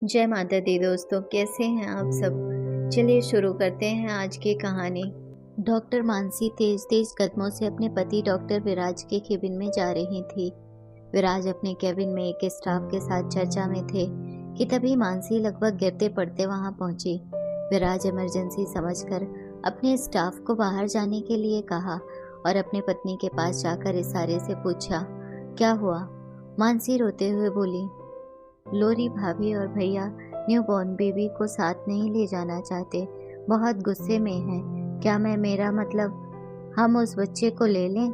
जय माता दी दोस्तों, कैसे हैं आप सब। चलिए शुरू करते हैं आज की कहानी। डॉक्टर मानसी तेज तेज कदमों से अपने पति डॉक्टर विराज के केबिन में जा रही थी। विराज अपने केबिन में एक स्टाफ के साथ चर्चा में थे कि तभी मानसी लगभग गिरते पड़ते वहां पहुंची। विराज इमरजेंसी समझकर अपने स्टाफ को बाहर जाने के लिए कहा और अपने पत्नी के पास जाकर इशारे से पूछा, क्या हुआ। मानसी रोते हुए बोली, लोरी भाभी और भैया न्यूबॉर्न बेबी को साथ नहीं ले जाना चाहते, बहुत गुस्से में हैं। क्या मैं मेरा मतलब हम उस बच्चे को ले लें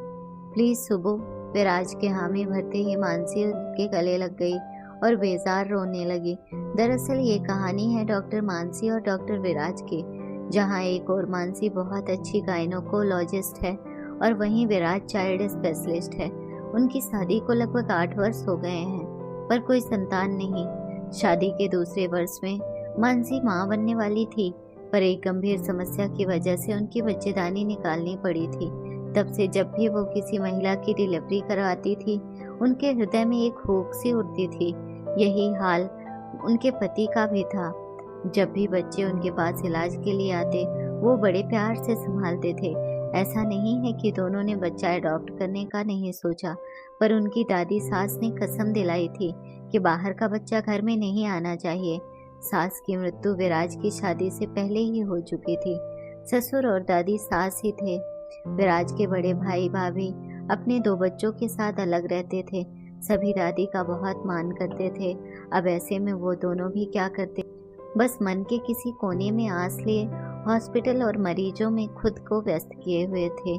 प्लीज सुबो। विराज के हामी भरते ही मानसी उनके गले लग गई और बेजार रोने लगी। दरअसल ये कहानी है डॉक्टर मानसी और डॉक्टर विराज की, जहाँ एक और मानसी बहुत अच्छी गायनोकोलॉजिस्ट है और वहीं विराज चाइल्ड स्पेशलिस्ट है। उनकी शादी को लगभग 8 वर्ष हो गए हैं पर कोई संतान नहीं। शादी के दूसरे वर्ष में मानसी मां बनने वाली थी, पर एक गंभीर समस्या की वजह से उनकी बच्चेदानी निकालनी पड़ी थी। तब से जब भी वो किसी महिला की डिलीवरी करवाती थी, उनके हृदय में एक हुक सी उठती थी। यही हाल उनके पति का भी था। जब भी बच्चे उनके पास इलाज के लिए आते, वो बड़े प्यार से संभालते थे। ऐसा नहीं है कि दोनों ने बच्चा अडॉप्ट करने का नहीं सोचा, पर उनकी दादी सास ने कसम दिलाई थी कि बाहर का बच्चा घर में नहीं आना चाहिए। सास की मृत्यु विराज की शादी से पहले ही हो चुकी थी। ससुर और दादी सास ही थे। विराज के बड़े भाई भाभी अपने 2 बच्चों के साथ अलग रहते थे। सभी दादी का बहुत मान करते थे। अब ऐसे में वो दोनों भी क्या करते, बस मन के किसी कोने में आस लिए हॉस्पिटल और मरीजों में खुद को व्यस्त किए हुए थे।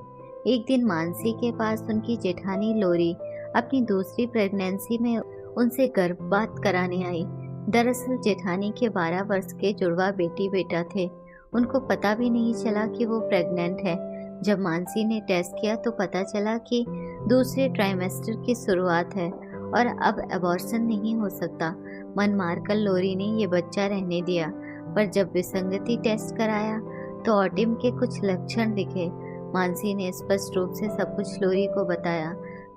एक दिन मानसी के पास उनकी जेठानी लोरी अपनी दूसरी प्रेगनेंसी में उनसे गर्भपात कराने आई। दरअसल जेठानी के 12 वर्ष के जुड़वा बेटी बेटा थे। उनको पता भी नहीं चला कि वो प्रेग्नेंट है। जब मानसी ने टेस्ट किया तो पता चला कि दूसरे ट्राइमेस्टर की शुरुआत है और अब अबॉर्शन नहीं हो सकता। मन मारकर लोरी ने ये बच्चा रहने दिया, पर जब विसंगति टेस्ट कराया तो ऑटिज्म के कुछ लक्षण दिखे। मानसी ने स्पष्ट रूप से सब कुछ लोरी को बताया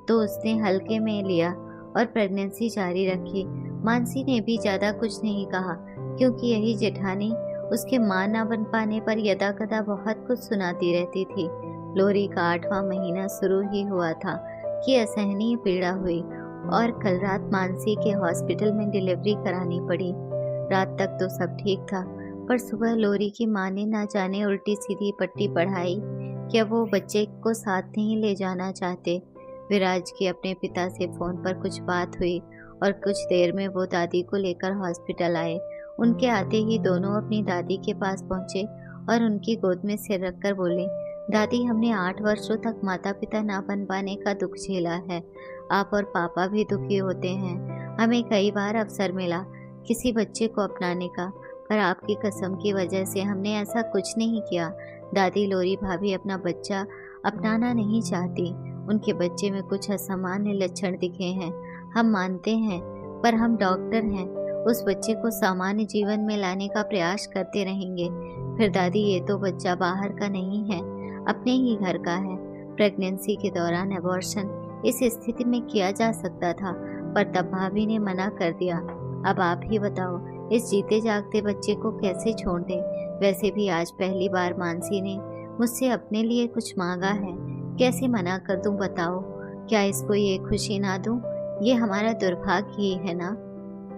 तो उसने हल्के में लिया और प्रेगनेंसी जारी रखी। मानसी ने भी ज्यादा कुछ नहीं कहा, क्योंकि यही जेठानी उसके मां न बन पाने पर यदा कदा बहुत कुछ सुनाती रहती थी। लोरी का 8वां महीना शुरू ही हुआ था कि असहनीय पीड़ा हुई और कल रात मानसी के हॉस्पिटल में डिलीवरी करानी पड़ी। रात तक तो सब ठीक था, पर सुबह लोरी की मां ने ना जाने उल्टी सीधी पट्टी पढ़ाई कि वो बच्चे को साथ नहीं ले जाना चाहते। विराज की अपने पिता से फोन पर कुछ बात हुई और कुछ देर में वो दादी को लेकर हॉस्पिटल आए। उनके आते ही दोनों अपनी दादी के पास पहुंचे और उनकी गोद में सिर रखकर बोले, दादी हमने 8 वर्षों तक माता पिता ना बन पाने का दुख झेला है। आप और पापा भी दुखी होते हैं। हमें कई बार अवसर मिला किसी बच्चे को अपनाने का, पर आपकी कसम की वजह से हमने ऐसा कुछ नहीं किया। दादी लोरी भाभी अपना बच्चा अपनाना नहीं चाहती। उनके बच्चे में कुछ असामान्य लक्षण दिखे हैं, हम मानते हैं, पर हम डॉक्टर हैं। उस बच्चे को सामान्य जीवन में लाने का प्रयास करते रहेंगे। फिर दादी ये तो बच्चा बाहर का नहीं है, अपने ही घर का है। प्रेगनेंसी के दौरान अबॉर्शन इस स्थिति में किया जा सकता था, पर तब भाभी ने मना कर दिया। अब आप ही बताओ, इस जीते जागते बच्चे को कैसे छोड़ दें। वैसे भी आज पहली बार मानसी ने मुझसे अपने लिए कुछ मांगा है, कैसे मना कर दूं बताओ। क्या इसको ये खुशी ना दूं। ये हमारा दुर्भाग्य ही है ना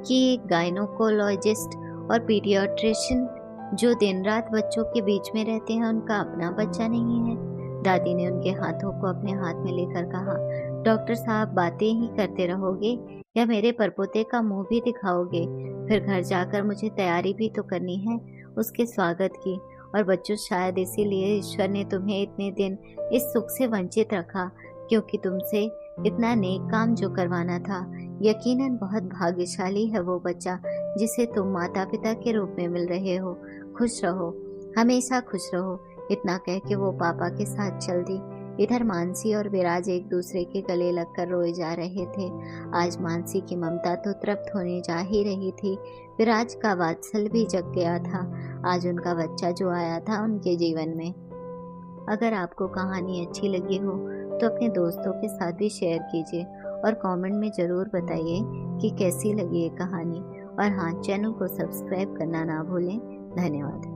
कि एक गायनोकोलॉजिस्ट और पीडियाट्रिशियन जो दिन रात बच्चों के बीच में रहते हैं, उनका अपना बच्चा नहीं है। दादी ने उनके हाथों को अपने हाथ में लेकर कहा, डॉक्टर साहब बातें ही करते रहोगे या मेरे परपोते का मुंह भी दिखाओगे। फिर घर जाकर मुझे तैयारी भी तो करनी है उसके स्वागत की। और बच्चों, शायद इसीलिए ईश्वर ने तुम्हें इतने दिन इस सुख से वंचित रखा, क्योंकि तुमसे इतना नेक काम जो करवाना था। यकीनन बहुत भाग्यशाली है वो बच्चा जिसे तुम माता पिता के रूप में मिल रहे हो। खुश रहो, हमेशा खुश रहो। इतना कह के वो पापा के साथ चल दी। इधर मानसी और विराज एक दूसरे के गले लगकर रोए जा रहे थे। आज मानसी की ममता तो तृप्त होने जा ही रही थी, विराज का वात्सल्य भी जग गया था। आज उनका बच्चा जो आया था उनके जीवन में। अगर आपको कहानी अच्छी लगी हो तो अपने दोस्तों के साथ भी शेयर कीजिए और कमेंट में ज़रूर बताइए कि कैसी लगी ये कहानी। और हाँ, चैनल को सब्सक्राइब करना ना भूलें। धन्यवाद।